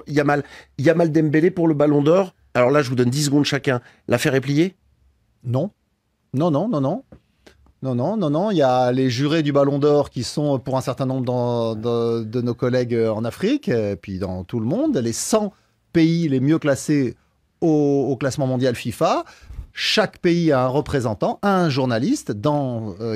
Yamal Dembélé pour le Ballon d'Or. Alors là, je vous donne 10 secondes chacun. L'affaire est pliée? Non. Non, non, non, non. Non, non, non, non. Il y a les jurés du Ballon d'Or qui sont pour un certain nombre de nos collègues en Afrique, et puis dans tout le monde, les 100 pays les mieux classés au classement mondial FIFA. Chaque pays a un représentant, un journaliste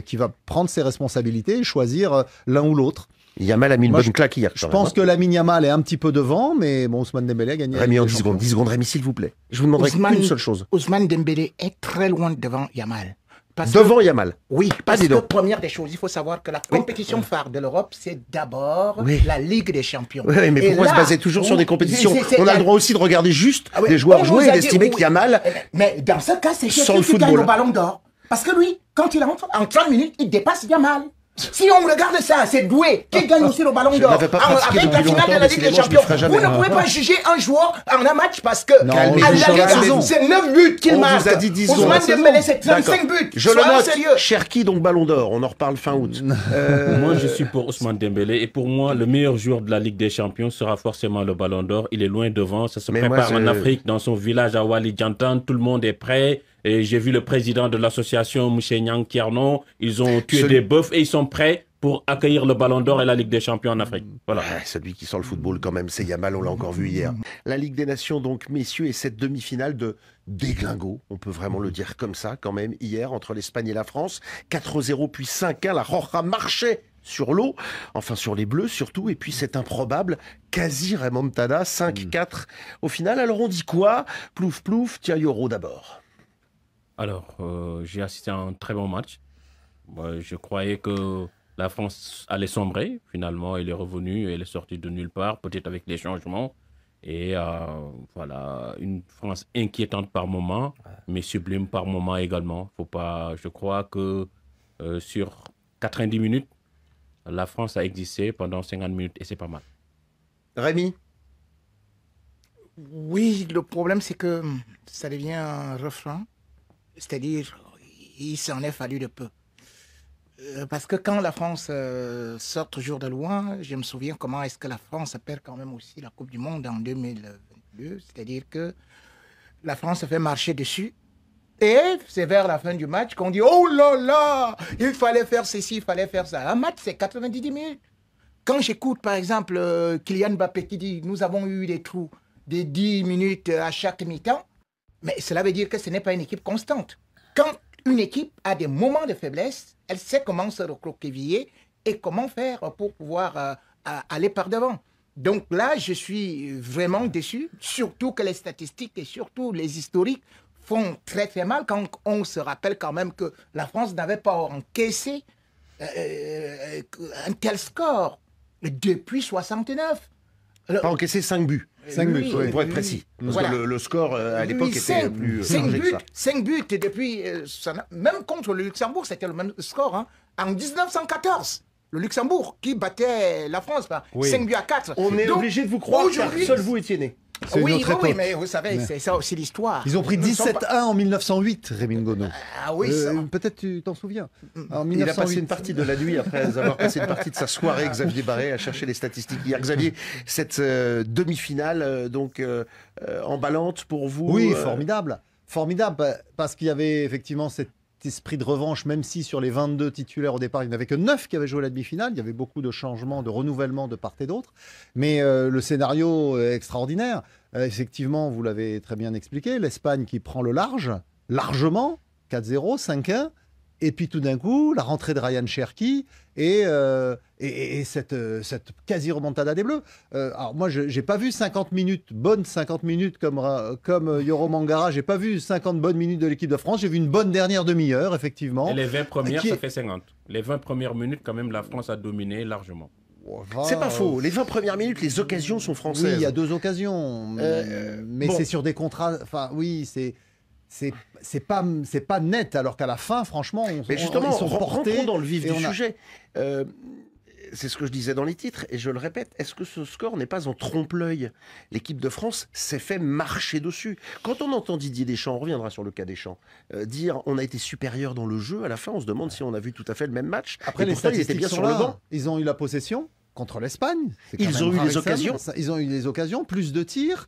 qui va prendre ses responsabilités et choisir l'un ou l'autre. Yamal a mis une bonne claque hier. Je pense que Lamine Yamal est un petit peu devant, mais bon, Ousmane Dembélé a gagné. Rémi, en 10 secondes. 10 secondes, Rémi, s'il vous plaît. Je vous demanderai une seule chose. Ousmane Dembélé est très loin devant Yamal. Yamal? Oui, parce que première des choses, il faut savoir que la compétition phare de l'Europe, c'est d'abord la Ligue des Champions. Oui, mais pourquoi se baser toujours sur des compétitions? On a le droit aussi de regarder juste des joueurs jouer et d'estimer qu'Yamal... Mais dans ce cas, c'est Cherki qui gagne le Ballon d'Or. Parce que lui, quand il entre, en 30 minutes, il dépasse Yamal. Si on regarde ça, c'est Doué qui gagne aussi le Ballon d'Or. Avec la finale de la Ligue des Champions. Vous ne pouvez pas juger un joueur en un match parce que à la Ligue, c'est 9 buts qu'il marque. Ousmane Dembélé, c'est 35 buts. Je le note. Cherki, donc Ballon d'Or. On en reparle fin août. Moi, je suis pour Ousmane Dembélé. Et pour moi, le meilleur joueur de la Ligue des Champions sera forcément le Ballon d'Or. Il est loin devant. Ça se prépare en Afrique, dans son village à Walijantan. Tout le monde est prêt. Et j'ai vu le président de l'association, M. Nyang Kiernon. Ils ont tué des bœufs et ils sont prêts pour accueillir le Ballon d'Or et la Ligue des Champions en Afrique. Voilà. Celui qui sent le football quand même, c'est Yamal, on l'a encore vu hier. La Ligue des Nations, donc, messieurs, et cette demi-finale de déglingo, on peut vraiment le dire comme ça, quand même, hier, entre l'Espagne et la France. 4-0 puis 5-1, la Roja marchait sur l'eau, enfin sur les Bleus surtout, et puis cette improbable quasi-remontada, 5-4 au final. Alors on dit quoi? Plouf plouf, tiens Yoro d'abord. Alors, j'ai assisté à un très bon match. Je croyais que la France allait sombrer. Finalement, elle est revenue, elle est sortie de nulle part, peut-être avec les changements. Et voilà, une France inquiétante par moment, mais sublime par moment également. Faut pas, je crois que sur 90 minutes, la France a existé pendant 50 minutes et c'est pas mal. Rémi? Oui, le problème c'est que ça devient un refrain. C'est-à-dire, il s'en est fallu de peu. Parce que quand la France sort toujours de loin, je me souviens comment est-ce que la France perd quand même aussi la Coupe du Monde en 2022. C'est-à-dire que la France se fait marcher dessus. Et c'est vers la fin du match qu'on dit « Oh là là, il fallait faire ceci, il fallait faire ça ». Un match, c'est 90 minutes. Quand j'écoute, par exemple, Kylian Mbappé qui dit « Nous avons eu des trous de 10 minutes à chaque mi-temps », mais cela veut dire que ce n'est pas une équipe constante. Quand une équipe a des moments de faiblesse, elle sait comment se recroqueviller et comment faire pour pouvoir aller par devant. Donc là, je suis vraiment déçu, surtout que les statistiques et surtout les historiques font très très mal quand on se rappelle quand même que la France n'avait pas encaissé un tel score depuis 69. Pas encaissé 5 buts. 5 buts, pour être précis. Parce que le score, à l'époque, était plus chargé que ça. 5 buts, et depuis, même contre le Luxembourg, c'était le même score. Hein. En 1914, le Luxembourg, qui battait la France, 5 buts à 4. On est obligé de vous croire, car seul vous étiez né. Oui, mais vous savez, c'est ça aussi l'histoire. Ils ont pris 17-1 en 1908, Rémi Ngono. Ah oui, ça. Peut-être tu t'en souviens. Il a passé une partie de la nuit après avoir passé une partie de sa soirée, Xavier Barré, à chercher les statistiques hier. Xavier, cette demi-finale, donc emballante pour vous? Oui, formidable. Formidable, parce qu'il y avait effectivement cet esprit de revanche, même si sur les 22 titulaires au départ, il n'y en avait que 9 qui avaient joué la demi-finale. Il y avait beaucoup de changements, de renouvellement de part et d'autre. Mais le scénario est extraordinaire. Effectivement, vous l'avez très bien expliqué, l'Espagne qui prend le large, largement, 4-0, 5-1. Et puis tout d'un coup, la rentrée de Ryan Cherki et cette quasi-remontada des Bleus. Alors moi, je n'ai pas vu 50 minutes, bonnes 50 minutes comme Yoro Mangara. Je n'ai pas vu 50 bonnes minutes de l'équipe de France. J'ai vu une bonne dernière demi-heure, effectivement. Et les 20 premières, ça fait 50. Les 20 premières minutes, quand même, la France a dominé largement. C'est pas faux. Les 20 premières minutes, les occasions sont françaises. Oui, il y a 2 occasions. Mais bon, c'est sur des contrats... Enfin, oui, c'est pas net, alors qu'à la fin, franchement, mais justement, ils sont portés. Rentrons dans le vif du sujet. C'est ce que je disais dans les titres, et je le répète, est-ce que ce score n'est pas en trompe-l'œil? L'équipe de France s'est fait marcher dessus. Quand on entend Didier Deschamps, on reviendra sur le cas Deschamps, dire on a été supérieur dans le jeu, à la fin on se demande si on a vu tout à fait le même match. Après, les statistiques sont là. Ils ont eu la possession contre l'Espagne. Ils ont eu les occasions. Ils ont eu les occasions, plus de tirs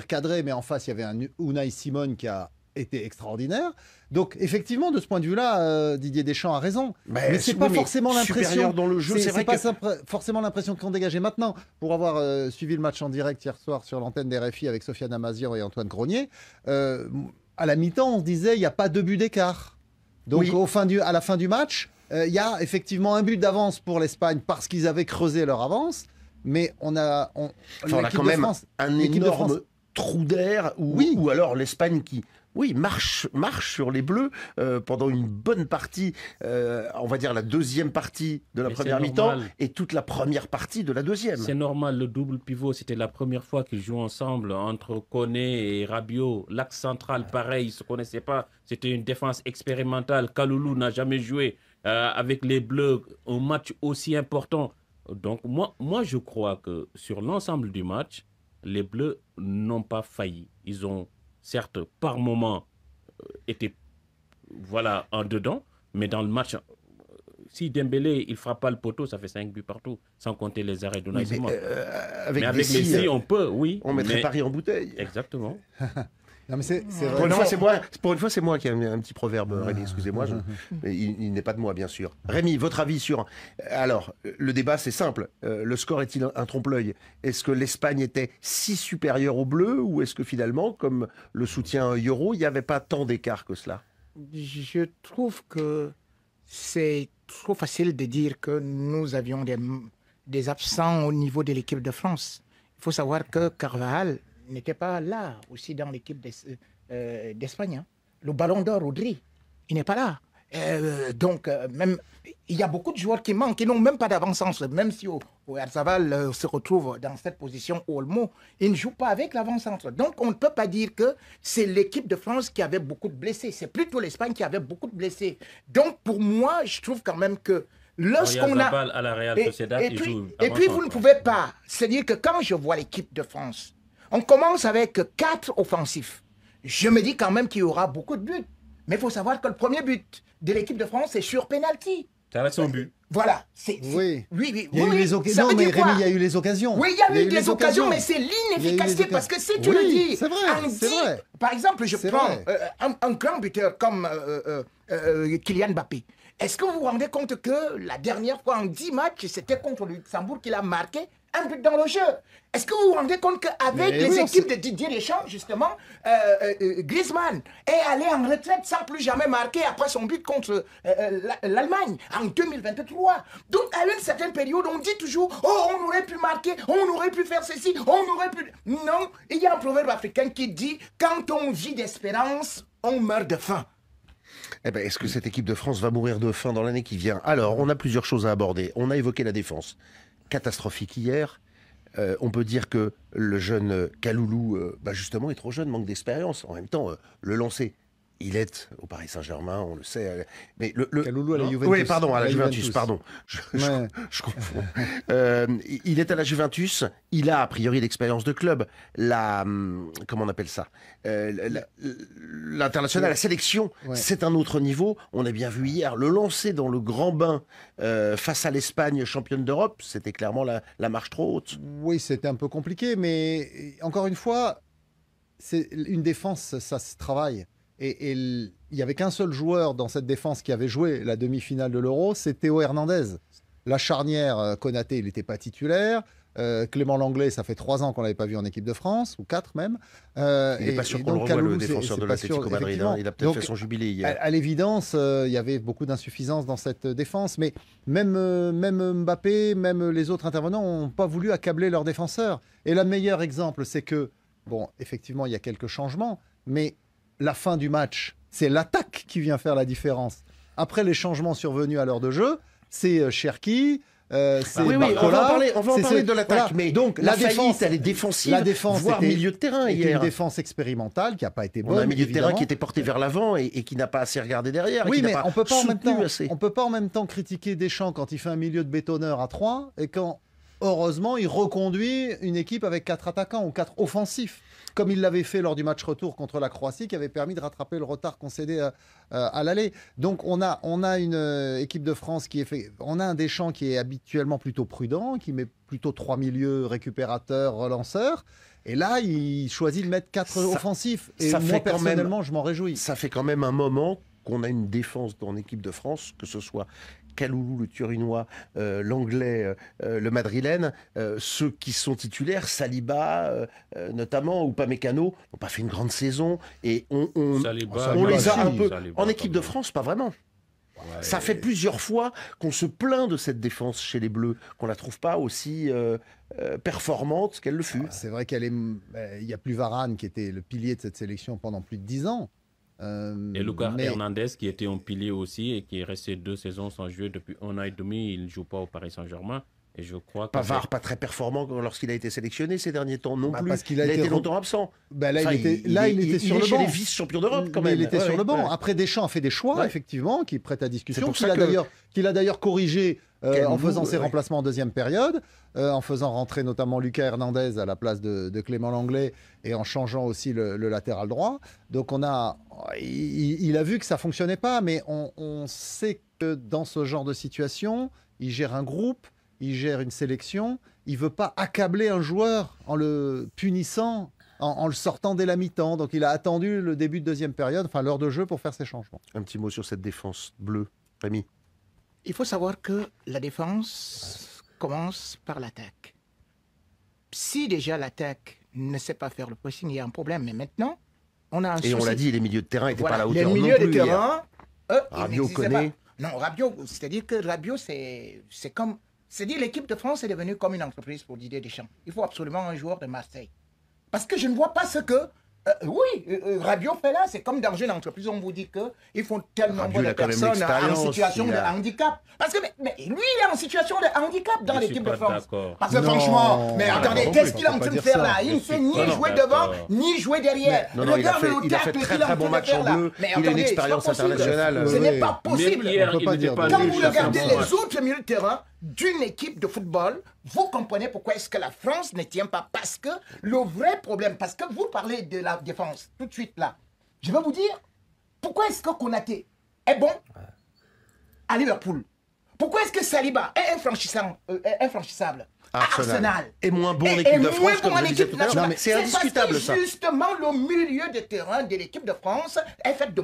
cadrés, mais en face, il y avait un Unai Simon qui a été extraordinaire. Donc, effectivement, de ce point de vue-là, Didier Deschamps a raison. Mais c'est pas forcément l'impression. Dans le jeu, c'est vrai pas forcément l'impression qu'on dégageait maintenant. Pour avoir suivi le match en direct hier soir sur l'antenne des RFI avec Sofiane Amazian et Antoine Grenier, à la mi-temps, on se disait il n'y a pas 2 buts d'écart. Donc, à la fin du match, il y a effectivement un but d'avance pour l'Espagne parce qu'ils avaient creusé leur avance. Mais on a quand même un énorme trou d'air ou alors l'Espagne qui marche sur les Bleus pendant une bonne partie, on va dire la deuxième partie de la première mi-temps et toute la première partie de la deuxième. C'est normal, le double pivot, c'était la première fois qu'ils jouent ensemble entre Koné et Rabiot. L'axe central, pareil, ils ne se connaissaient pas. C'était une défense expérimentale. Kaloulou n'a jamais joué avec les Bleus un match aussi important. Donc moi, je crois que sur l'ensemble du match, les Bleus n'ont pas failli. Ils ont certes par moment été en dedans, mais dans le match, si Dembélé il frappe pas le poteau, ça fait 5 buts partout, sans compter les arrêts d'Unai Simon. Avec Messi, on peut, oui. On mettrait Paris en bouteille. Exactement. Non, mais c'est vrai. Pour une fois, c'est moi qui ai un petit proverbe, Rémi, excusez-moi. Mais il n'est pas de moi, bien sûr. Rémi, votre avis sur... Alors, le débat, c'est simple. Le score est-il un trompe-l'œil? Est-ce que l'Espagne était si supérieure aux Bleus ou est-ce que finalement, comme le soutient Euro, il n'y avait pas tant d'écart que cela? Je trouve que c'est trop facile de dire que nous avions des absents au niveau de l'équipe de France. Il faut savoir que Carvajal n'était pas là aussi dans l'équipe d'Espagne. Hein. Le Ballon d'Or, Rodri, il n'est pas là. Même il y a beaucoup de joueurs qui manquent, qui n'ont même pas d'avant-centre. Même si Oyarzabal se retrouve dans cette position au Olmo, il ne joue pas avec l'avant-centre. Donc on ne peut pas dire que c'est l'équipe de France qui avait beaucoup de blessés. C'est plutôt l'Espagne qui avait beaucoup de blessés. Donc pour moi, je trouve quand même que lorsqu'on a... à la Real Sociedad, et puis vous ne pouvez pas. C'est-à-dire que quand je vois l'équipe de France, on commence avec 4 offensifs. Je me dis quand même qu'il y aura beaucoup de buts. Mais il faut savoir que le premier but de l'équipe de France est sur penalty. Ça reste son but. Voilà. Oui. Il y a eu les occasions. Non, mais Rémi, il y a eu les occasions. Oui, il y a eu des occasions, mais c'est l'inefficacité. Parce que si tu le dis, c'est vrai. Par exemple, je prends un grand buteur comme Kylian Mbappé. Est-ce que vous vous rendez compte que la dernière fois en 10 matchs, c'était contre le Luxembourg qu'il a marqué un but dans le jeu? Est-ce que vous vous rendez compte qu'avec les équipes de Didier Deschamps, justement, Griezmann est allé en retraite sans plus jamais marquer après son but contre l'Allemagne en 2023. Donc, à une certaine période, on dit toujours « Oh, on aurait pu marquer, on aurait pu faire ceci, on aurait pu... » Non, il y a un proverbe africain qui dit « Quand on vit d'espérance, on meurt de faim. » Est-ce que cette équipe de France va mourir de faim dans l'année qui vient? Alors, on a plusieurs choses à aborder. On a évoqué la défense. Catastrophique hier. On peut dire que le jeune Kaloulou, justement, est trop jeune, manque d'expérience. En même temps, le lancer, il est au Paris Saint-Germain, on le sait. Mais Kaloulou à la Juventus. Oui, pardon, à la Juventus, pardon. Je confonds. Il est à la Juventus. Il a, a priori, l'expérience de club. Comment on appelle ça? L'international, la sélection, c'est un autre niveau. On a bien vu hier le lancer dans le grand bain face à l'Espagne, championne d'Europe. C'était clairement la marche trop haute. Oui, c'était un peu compliqué, mais encore une fois, c'est une défense, ça se travaille. Et il n'y avait qu'un seul joueur dans cette défense qui avait joué la demi-finale de l'Euro, c'est Théo Hernandez. La charnière, Konaté, il n'était pas titulaire. Clément Langlais, ça fait 3 ans qu'on ne l'avait pas vu en équipe de France, ou 4 même. Il n'est pas sûr qu'on le revoie, le défenseur de l'Atlético Madrid. Il a peut-être fait son jubilé hier. À l'évidence, il y avait beaucoup d'insuffisances dans cette défense. Mais même Mbappé, même les autres intervenants n'ont pas voulu accabler leurs défenseurs. Et le meilleur exemple, c'est que, bon, effectivement, il y a quelques changements, mais la fin du match, c'est l'attaque qui vient faire la différence. Après les changements survenus à l'heure de jeu, c'est Cherki, c'est Barcola. On va en parler de l'attaque, voilà. mais donc la défense, elle est défensive, voire milieu de terrain hier. Une défense expérimentale qui n'a pas été bonne. On a un milieu de terrain évidemment. qui était porté vers l'avant et qui n'a pas assez regardé derrière. Oui, et qui mais n'a pas on peut pas en même temps. assez. On peut pas en même temps critiquer Deschamps quand il fait un milieu de bétonneur à 3 et quand heureusement, il reconduit une équipe avec 4 attaquants ou 4 offensifs, comme il l'avait fait lors du match retour contre la Croatie, qui avait permis de rattraper le retard concédé à l'aller. Donc on a une équipe de France on a un Deschamps qui est habituellement plutôt prudent, qui met plutôt 3 milieux récupérateurs, relanceurs. Et là, il choisit de mettre 4 offensifs. Et moi, personnellement, je m'en réjouis. Ça fait quand même un moment qu'on a une défense dans l'équipe de France, que ce soit Kaloulou, le Turinois, l'Anglais, le Madrilène, ceux qui sont titulaires, Saliba notamment, ou Upamecano, n'ont pas fait une grande saison. Et on les a un peu... En équipe de France, pas vraiment. Ouais. Ça fait plusieurs fois qu'on se plaint de cette défense chez les Bleus, qu'on la trouve pas aussi performante qu'elle le fut. C'est vrai il n'y a plus Varane qui était le pilier de cette sélection pendant plus de 10 ans. Et Lucas Hernandez qui était un pilier aussi et qui est resté 2 saisons sans jouer depuis 1 an et demi. Il ne joue pas au Paris Saint-Germain. Et je crois que Pavard, pas très performant lorsqu'il a été sélectionné ces derniers temps non plus. Parce qu'il a été longtemps absent. Là, il était sur le banc. Chez les vice-champions d'Europe quand même. Il était sur le banc. Après, Deschamps a fait des choix, effectivement, qui prêtent à discussion, qu'il a d'ailleurs corrigé en faisant ses remplacements en deuxième période, en faisant rentrer notamment Lucas Hernandez à la place de Clément Lenglet et en changeant aussi le latéral droit. Donc il a vu que ça fonctionnait pas, mais on sait que dans ce genre de situation, il gère un groupe. Il gère une sélection, il ne veut pas accabler un joueur en le punissant, en le sortant dès la mi-temps. Donc il a attendu le début de deuxième période, enfin l'heure de jeu pour faire ses changements. Un petit mot sur cette défense bleue, Rémi. Il faut savoir que la défense commence par l'attaque. Si déjà l'attaque ne sait pas faire le pressing, il y a un problème. Mais maintenant, on a un souci. Et on l'a dit, les milieux de terrain n'étaient pas à la hauteur non plus. Les milieux de terrain, Rabiot connaît. Non, Rabiot, c'est-à-dire que Rabiot, c'est comme... C'est-à-dire l'équipe de France est devenue comme une entreprise pour Didier Deschamps. Il faut absolument un joueur de Marseille. Parce que je ne vois pas ce que... Rabiot fait là, c'est comme dans une entreprise, on vous dit qu'il faut tel nombre de personnes en situation de handicap. Parce que mais lui, il est en situation de handicap dans l'équipe de France. Parce que franchement, mais attendez, qu'est-ce qu'il est en train de faire là? Il ne fait ni jouer devant, ni jouer derrière. Regarde le tacle qu'il est en train de faire là. Il a une expérience internationale. Ce n'est pas possible. Quand vous regardez les autres milieux de terrain d'une équipe de football, vous comprenez pourquoi est-ce que la France ne tient pas. Parce que le vrai problème, parce que vous parlez de la défense, tout de suite là, je vais vous dire, pourquoi est-ce que Konaté est bon à Liverpool? Pourquoi est-ce que Saliba est infranchissable à Arsenal est moins bon en équipe de France, comme je disais tout à l'heure. C'est indiscutable, ça. Justement, le milieu de terrain de l'équipe de France est fait de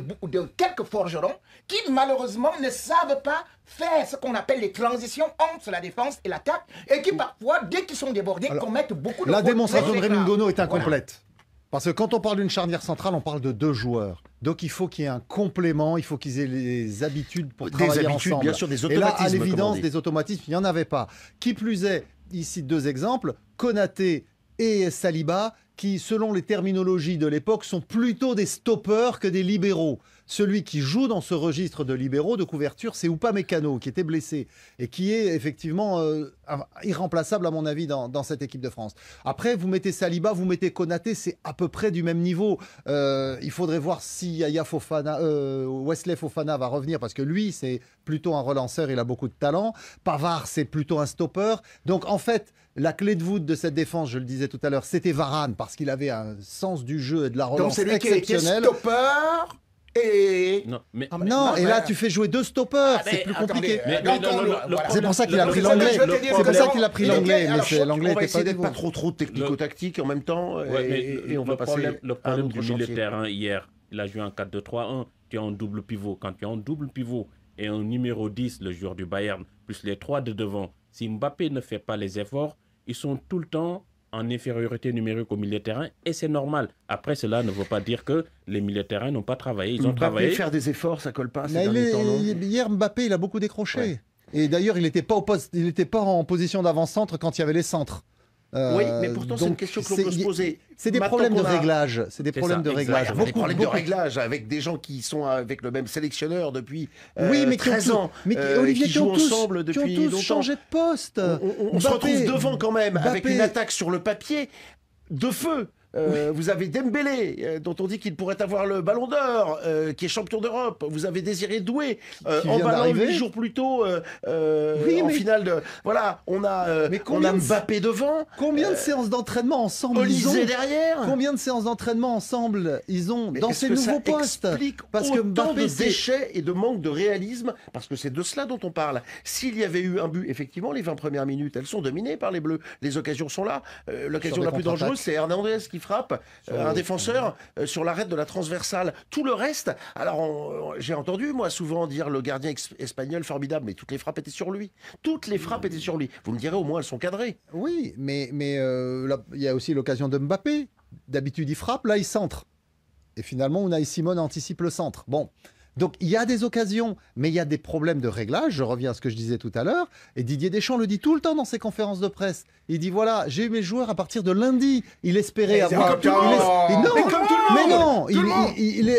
quelques forgerons qui, malheureusement, ne savent pas faire ce qu'on appelle les transitions entre la défense et l'attaque et qui, parfois, dès qu'ils sont débordés, commettent beaucoup de fautes. La démonstration de Rémi Ngono est incomplète. Parce que quand on parle d'une charnière centrale, on parle de 2 joueurs. Donc il faut qu'il y ait un complément, il faut qu'ils aient les habitudes pour travailler ensemble. Bien sûr, des automatismes. Et là, à l'évidence, des automatismes, il n'y en avait pas. Qui plus est, ici 2 exemples, Konaté et Saliba, qui, selon les terminologies de l'époque, sont plutôt des stoppeurs que des libéraux. Celui qui joue dans ce registre de libéraux de couverture, c'est Upamecano, qui était blessé et qui est effectivement irremplaçable, à mon avis, dans cette équipe de France. Après, vous mettez Saliba, vous mettez Konaté, c'est à peu près du même niveau. Il faudrait voir si Wesley Fofana va revenir, parce que lui, c'est plutôt un relanceur, il a beaucoup de talent. Pavard, c'est plutôt un stopper. Donc, en fait, la clé de voûte de cette défense, je le disais tout à l'heure, c'était Varane, parce qu'il avait un sens du jeu et de la relance exceptionnel. Donc, c'est lui qui était stopper. Et là, tu fais jouer 2 stoppers, c'est plus compliqué. C'est pour ça qu'il a pris l'anglais. C'est pour ça qu'il a pris l'anglais. Mais l'anglais on va essayer d'être pas trop technico-tactique en même temps. Et on va passer le problème du milieu de terrain hier. Il a joué en 4-2-3-1. Tu as un double pivot. Quand tu as un double pivot et un numéro 10, le joueur du Bayern, plus les 3 de devant, si Mbappé ne fait pas les efforts, ils sont tout le temps en infériorité numérique au milieu de terrain, et c'est normal. Après, cela ne veut pas dire que les milieux de terrain n'ont pas travaillé. Ils ont travaillé. Faire des efforts, ça colle pas. Hier, Mbappé, il a beaucoup décroché. Ouais. Et d'ailleurs, il n'était pas en position d'avant-centre quand il y avait les centres. Oui, mais pourtant, c'est une question que l'on peut se poser. C'est des problèmes de réglage. C'est des problèmes de réglage. Des problèmes de réglage avec des gens qui sont avec le même sélectionneur depuis 13 ans. Mais Olivier, qui jouent ensemble depuis longtemps. Changé de poste. On se retrouve devant quand même avec une attaque sur le papier de feu. Vous avez Dembélé, dont on dit qu'il pourrait avoir le Ballon d'Or, qui est champion d'Europe. Vous avez Désiré Doué, en ballon 8 jours plus tôt, en finale de... Voilà, on a Mbappé devant. Combien de séances d'entraînement ensemble Olysée derrière. Combien de séances d'entraînement ensemble ils ont dans ces nouveaux postes? Parce que Mbappé, de déchets et de manque de réalisme, parce que c'est de cela dont on parle. S'il y avait eu un but, effectivement, les 20 premières minutes, elles sont dominées par les Bleus. Les occasions sont là. L'occasion la plus dangereuse, c'est Hernandez qui frappe, un défenseur, sur l'arrêt de la transversale. Tout le reste, alors j'ai entendu, moi, souvent dire le gardien espagnol formidable, mais toutes les frappes étaient sur lui. Toutes les frappes étaient sur lui. Vous me direz, au moins, elles sont cadrées. Oui, mais là, il y a aussi l'occasion de Mbappé. D'habitude, il frappe, là, il centre. Et finalement, Unai Simon anticipe le centre. Bon. Donc, il y a des occasions, mais il y a des problèmes de réglage. Je reviens à ce que je disais tout à l'heure. Et Didier Deschamps le dit tout le temps dans ses conférences de presse. Il dit, voilà, j'ai eu mes joueurs à partir de lundi. Il espérait avoir... Mais non,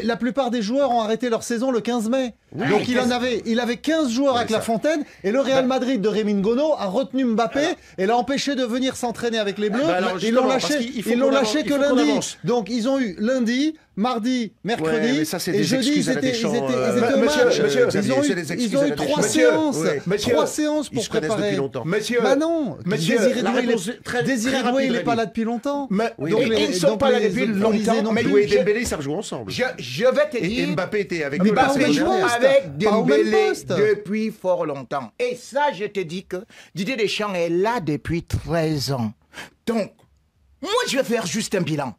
la plupart des joueurs ont arrêté leur saison le 15 mai. Oui, donc, il avait 15 joueurs avec La Fontaine. Et le Real Madrid de Rémi Ngono a retenu Mbappé et l'a empêché de venir s'entraîner avec les Bleus. Ils l'ont lâché que lundi. Donc, ils ont eu lundi, mardi, mercredi, mais ça, et jeudi, ils étaient au match. Ils ont eu 3 séances. 3 séances pour préparer. Bah non, Désiré Doué, il n'est pas là depuis longtemps. Ils ne sont pas là depuis longtemps. Mais Doué et Dembélé, ça joue ensemble. Je vais te dire... Et Mbappé était avec Dembélé depuis fort longtemps. Et ça, je te dis que Didier Deschamps est là depuis 13 ans. Donc, moi, je vais faire juste un bilan.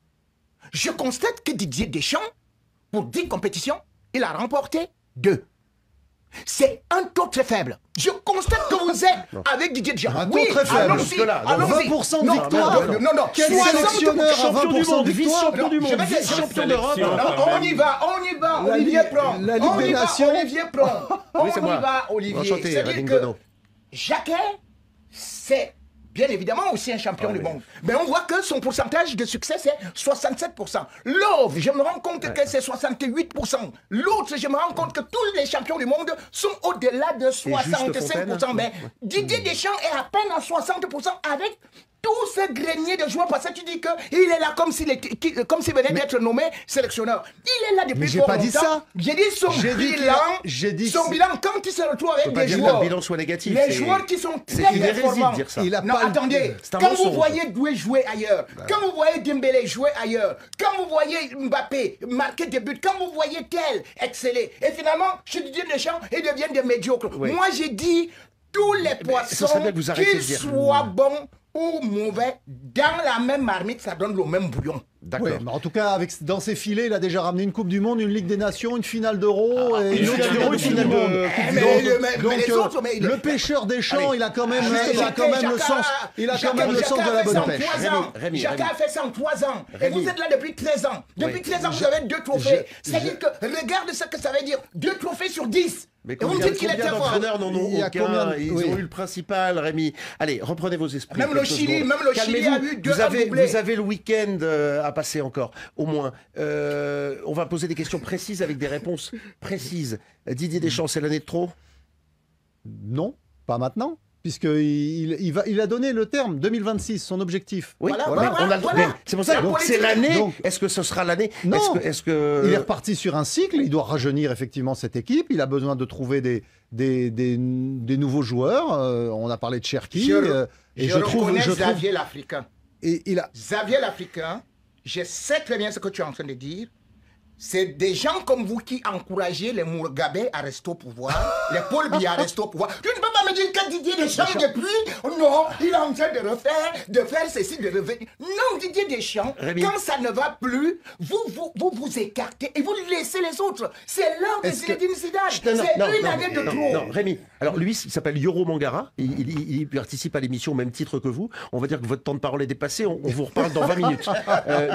Je constate que Didier Deschamps, pour 10 compétitions, il a remporté 2. C'est un taux très faible. Je constate que vous êtes avec Didier Deschamps. Un taux très faible. Allons-y. 20% de victoire. Non. Quel sélectionneur à 20% de victoire? Champion du monde, vice-champion d'Europe. On y va. Olivier prend. La Ligue des Nations. Olivier prend. Oui, c'est moi. On y va, Olivier. Enchanté, C'est-à-dire que Jacquet, c'est... bien évidemment aussi un champion du monde. Mais on voit que son pourcentage de succès, c'est 67%. Love, je me rends compte que c'est 68%. L'autre, je me rends compte que tous les champions du monde sont au-delà de 65%. Mais Didier Deschamps est à peine à 60% avec tout ce grenier de joueurs, parce que tu dis qu'il est là comme s'il venait d'être nommé sélectionneur. Il est là depuis fort longtemps. J'ai pas dit ça. J'ai dit son bilan, quand il se retrouve avec des joueurs, que le bilan soit négatif. les joueurs qui sont très performants. Non, attendez, quand vous voyez Doué jouer ailleurs, quand vous voyez Dembélé jouer ailleurs, quand vous voyez Mbappé marquer des buts, quand vous voyez tel exceller, et finalement, chez Didier Deschamps, ils deviennent des médiocres. Moi, j'ai dit, tous les poissons, qu'ils soient bons ou mauvais, dans la même marmite, ça donne le même bouillon. D'accord. Ouais, mais en tout cas, dans ses filets, il a déjà ramené une Coupe du Monde, une Ligue des Nations, une finale d'Euro, et une finale de Monde. Le pêcheur Deschamps, il a quand même le sens. Il a quand même le sens de la bonne pêche. Jacquet a fait ça en 3 ans. Et vous êtes là depuis 13 ans. Depuis 13 ans, vous avez 2 trophées. C'est-à-dire que, regarde ce que ça veut dire. 2 trophées sur 10. Mais combien d'entraîneurs n'en ont aucun? Ils ont eu le principal, Rémi. Allez, reprenez vos esprits. Même le Chili a eu 2 doublés. Vous avez le week-end à passer encore, au moins. On va poser des questions précises avec des réponses précises. Didier Deschamps, c'est l'année de trop? Non, pas maintenant. Puisqu'il a donné le terme 2026, son objectif. Oui, c'est pour ça que c'est l'année. Est-ce que ce sera l'année? Non. Il est reparti sur un cycle. Il doit rajeunir effectivement cette équipe. Il a besoin de trouver des nouveaux joueurs. On a parlé de Cherki. Je trouve Xavier l'Africain. Xavier l'Africain, je sais très bien ce que tu es en train de dire. C'est des gens comme vous qui encouragez les Mugabe à rester au pouvoir, les Paul Biya à rester au pouvoir. Tu ne peux pas me dire que Didier Deschamps depuis, non, il est en train de faire ceci, de revenir. Non, Didier Deschamps, quand ça ne va plus, vous écartez et vous laissez les autres. C'est l'heure de Zinedine Zidane. C'est une année de trop. Non, Rémi, alors lui, il s'appelle Yoro Mangara. Il participe à l'émission au même titre que vous. On va dire que votre temps de parole est dépassé. On vous reparle dans 20 minutes.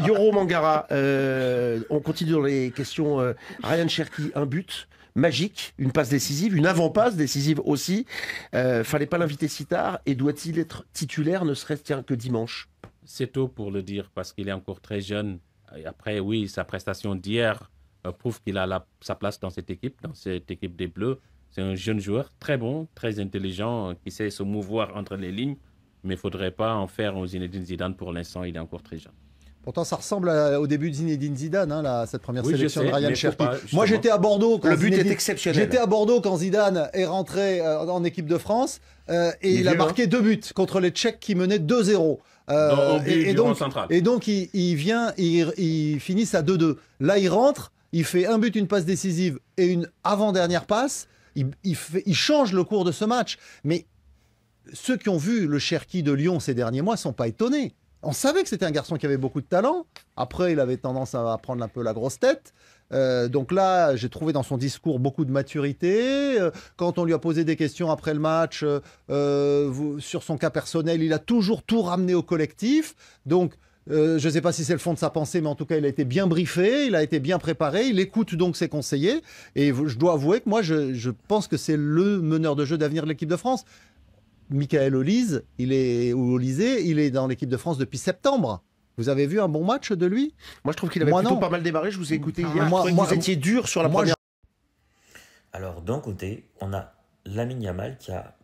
Yoro Mangara, on continue dans les questions. Ryan Cherki, un but magique, une passe décisive, une avant-passe décisive aussi. Fallait pas l'inviter si tard, et doit-il être titulaire, ne serait-ce que dimanche? C'est tôt pour le dire parce qu'il est encore très jeune. Et après, oui, sa prestation d'hier prouve qu'il a sa place dans cette équipe des Bleus. C'est un jeune joueur très bon, très intelligent, qui sait se mouvoir entre les lignes, mais il ne faudrait pas en faire un Zinedine Zidane pour l'instant, il est encore très jeune. Pourtant, ça ressemble au début de Zinedine Zidane, hein, cette première sélection de Ryan Cherki. Moi, j'étais à Bordeaux. Le but est exceptionnel. J'étais à Bordeaux quand Zidane est rentré en équipe de France et il a marqué 2 buts contre les Tchèques qui menaient 2-0. Et donc, ils finissent à 2-2. Là, il rentre, il fait un but, une passe décisive et une avant-dernière passe. Il change le cours de ce match. Mais ceux qui ont vu le Cherki de Lyon ces derniers mois ne sont pas étonnés. On savait que c'était un garçon qui avait beaucoup de talent. Après, il avait tendance à prendre un peu la grosse tête. Donc là, j'ai trouvé dans son discours beaucoup de maturité. Quand on lui a posé des questions après le match sur son cas personnel, il a toujours tout ramené au collectif. Donc, je ne sais pas si c'est le fond de sa pensée, mais en tout cas, il a été bien briefé, il a été bien préparé. Il écoute donc ses conseillers. Et je dois avouer que moi, je pense que c'est le meneur de jeu d'avenir de l'équipe de France. Michael Olise, il est dans l'équipe de France depuis septembre. Vous avez vu un bon match de lui? Moi, je trouve qu'il avait plutôt pas mal démarré. Je vous ai écouté hier. Vous étiez dur sur la première. Alors, d'un côté, on a Lamine Yamal qui a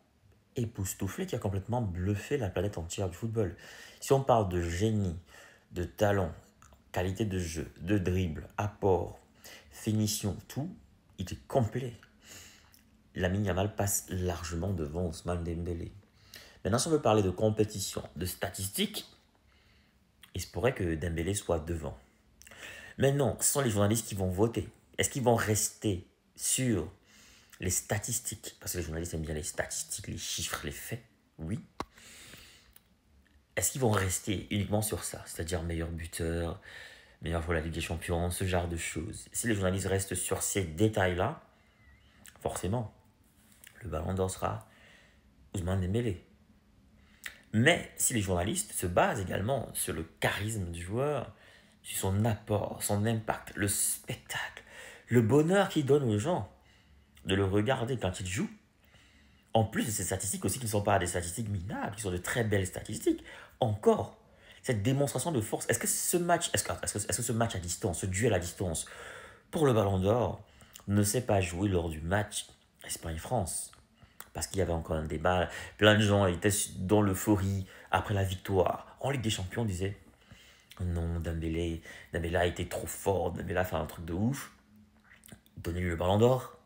époustouflé, qui a complètement bluffé la planète entière du football. Si on parle de génie, de talent, qualité de jeu, de dribble, apport, finition, tout, il est complet. Lamine Yamal passe largement devant Ousmane Dembélé. Maintenant, si on veut parler de compétition, de statistiques, il se pourrait que Dembélé soit devant. Mais non, ce sont les journalistes qui vont voter. Est-ce qu'ils vont rester sur les statistiques? Parce que les journalistes aiment bien les statistiques, les chiffres, les faits. Oui. Est-ce qu'ils vont rester uniquement sur ça? C'est-à-dire meilleur buteur, meilleur pour la Ligue des Champions, ce genre de choses. Si les journalistes restent sur ces détails-là, forcément, le ballon d'or sera Ousmane Dembélé. Mais si les journalistes se basent également sur le charisme du joueur, sur son apport, son impact, le spectacle, le bonheur qu'il donne aux gens de le regarder quand il joue, en plus de ces statistiques aussi qui ne sont pas des statistiques minables, qui sont de très belles statistiques, encore, cette démonstration de force, est-ce que ce match à distance, ce duel à distance pour le ballon d'or ne s'est pas joué lors du match Espagne-France? Parce qu'il y avait encore un débat, plein de gens étaient dans l'euphorie après la victoire. En Ligue des Champions, on disait non, Dembélé a été trop fort, Dembélé a fait un truc de ouf. Donnez-lui le ballon d'or.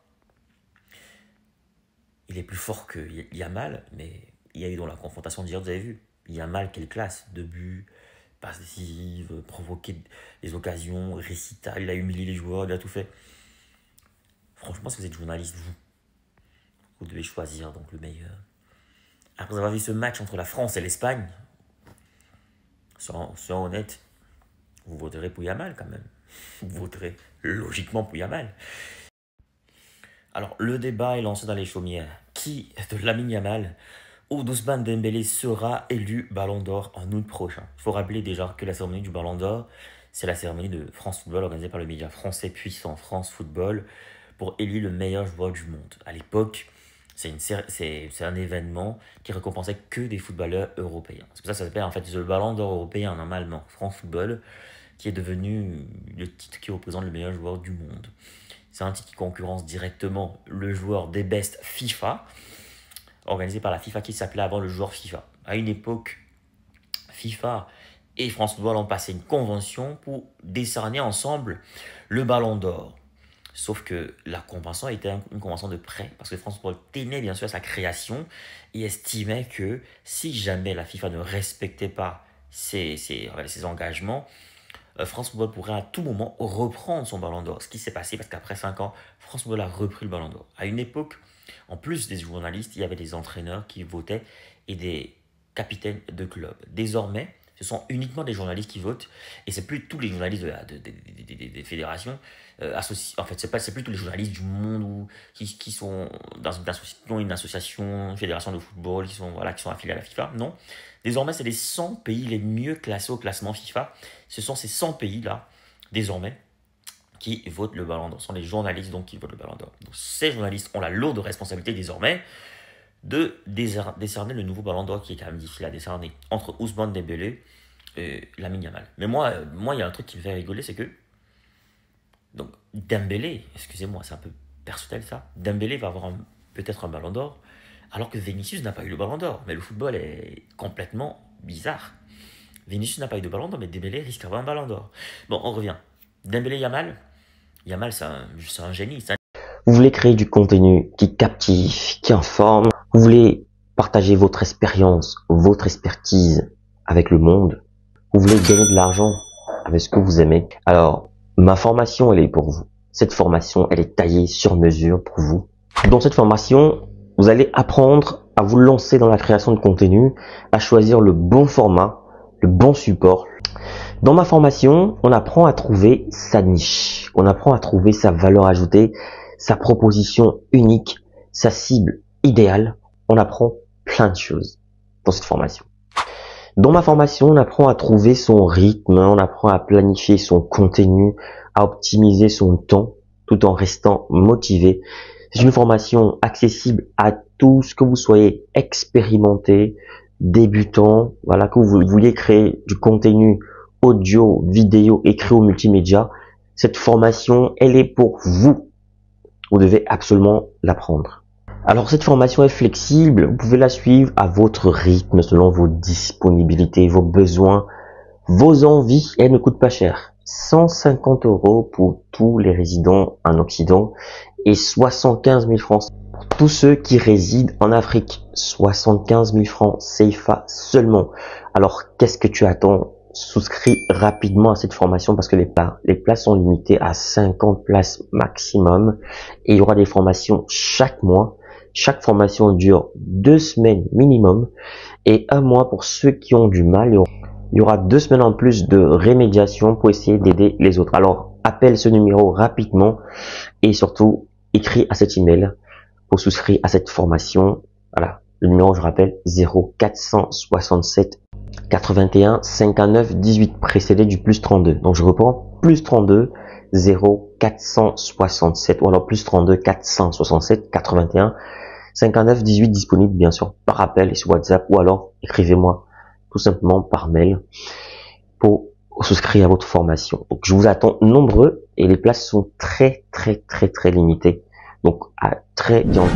Il est plus fort que Yamal, mais il y a eu dans la confrontation d'hier, vous avez vu, Yamal, quelle classe, 2 buts, passes décisives, provoquer des occasions, récital, il a humilié les joueurs, il a tout fait. Franchement, si vous êtes journaliste, vous devez choisir donc le meilleur. Après avoir vu ce match entre la France et l'Espagne, soyons honnêtes, vous voterez pour Yamal quand même. Vous voterez logiquement pour Yamal. Alors, le débat est lancé dans les chaumières. Qui de Lamine Yamal ou d'Ousmane Dembélé sera élu Ballon d'Or en août prochain? Il faut rappeler déjà que la cérémonie du Ballon d'Or, c'est la cérémonie de France Football organisée par le média français puissant France Football pour élire le meilleur joueur du monde. À l'époque, c'est un événement qui récompensait que des footballeurs européens. C'est pour ça que ça s'appelle en fait le Ballon d'Or européen normalement, France Football, qui est devenu le titre qui représente le meilleur joueur du monde. C'est un titre qui concurrence directement le joueur des best FIFA, organisé par la FIFA qui s'appelait avant le joueur FIFA. À une époque, FIFA et France Football ont passé une convention pour décerner ensemble le Ballon d'Or. Sauf que la convention était une convention de prêt, parce que France Football tenait bien sûr à sa création et estimait que si jamais la FIFA ne respectait pas ses engagements, France Football pourrait à tout moment reprendre son Ballon d'Or. Ce qui s'est passé parce qu'après 5 ans, France Football a repris le Ballon d'Or. À une époque, en plus des journalistes, il y avait des entraîneurs qui votaient et des capitaines de clubs. Désormais, ce sont uniquement des journalistes qui votent et c'est plus tous les journalistes des fédérations associées. En fait, c'est plus tous les journalistes du monde qui sont dans une association, une fédération de football, qui sont affiliés à la FIFA. Non. Désormais, c'est les 100 pays les mieux classés au classement FIFA. Ce sont ces 100 pays-là, désormais, qui votent le Ballon d'Or. Ce sont les journalistes donc qui votent le Ballon d'Or. Donc, ces journalistes ont la lourde responsabilité désormais de décerner le nouveau Ballon d'Or qui est quand même difficile à décerner entre Ousmane Dembélé et Lamine Yamal. Mais moi, il y a un truc qui me fait rigoler, c'est que donc Dembélé, excusez-moi, c'est un peu personnel ça, Dembélé va avoir peut-être un Ballon d'Or, alors que Vinicius n'a pas eu le Ballon d'Or. Mais le football est complètement bizarre. Vinicius n'a pas eu de ballon d'or, mais Dembélé risque d'avoir un ballon d'or. Bon, on revient. Dembélé, Yamal. Yamal, c'est un génie. Vous voulez créer du contenu qui captive, qui informe. Vous voulez partager votre expérience, votre expertise avec le monde. Vous voulez gagner de l'argent avec ce que vous aimez. Alors, ma formation, elle est pour vous. Cette formation, elle est taillée sur mesure pour vous. Dans cette formation, vous allez apprendre à vous lancer dans la création de contenu, à choisir le bon format, le bon support. Dans ma formation, on apprend à trouver sa niche, on apprend à trouver sa valeur ajoutée, sa proposition unique, sa cible idéale. On apprend plein de choses dans cette formation. Dans ma formation, on apprend à trouver son rythme, on apprend à planifier son contenu, à optimiser son temps tout en restant motivé. C'est une formation accessible à tous, que vous soyez expérimenté, débutant, voilà, que vous vouliez créer du contenu audio, vidéo, écrit ou multimédia. Cette formation, elle est pour vous. Vous devez absolument l'apprendre. Alors cette formation est flexible, vous pouvez la suivre à votre rythme, selon vos disponibilités, vos besoins, vos envies, et elle ne coûte pas cher. 150 € pour tous les résidents en Occident et 75 000 francs pour tous ceux qui résident en Afrique. 75 000 francs CFA seulement. Alors qu'est-ce que tu attends? Souscris rapidement à cette formation parce que les places sont limitées à 50 places maximum et il y aura des formations chaque mois. Chaque formation dure 2 semaines minimum et 1 mois pour ceux qui ont du mal. Il y aura 2 semaines en plus de rémédiation pour essayer d'aider les autres. Alors appelle ce numéro rapidement et surtout écris à cet email pour souscrire à cette formation. Voilà, le numéro je rappelle 0467 81 59 18 précédé du plus 32. Donc je reprends plus 32 0467 ou alors plus 32 467 81 59 18 disponible bien sûr par appel et sur WhatsApp ou alors écrivez-moi tout simplement par mail pour souscrire à votre formation. Donc je vous attends nombreux et les places sont très limitées. Donc à très bientôt.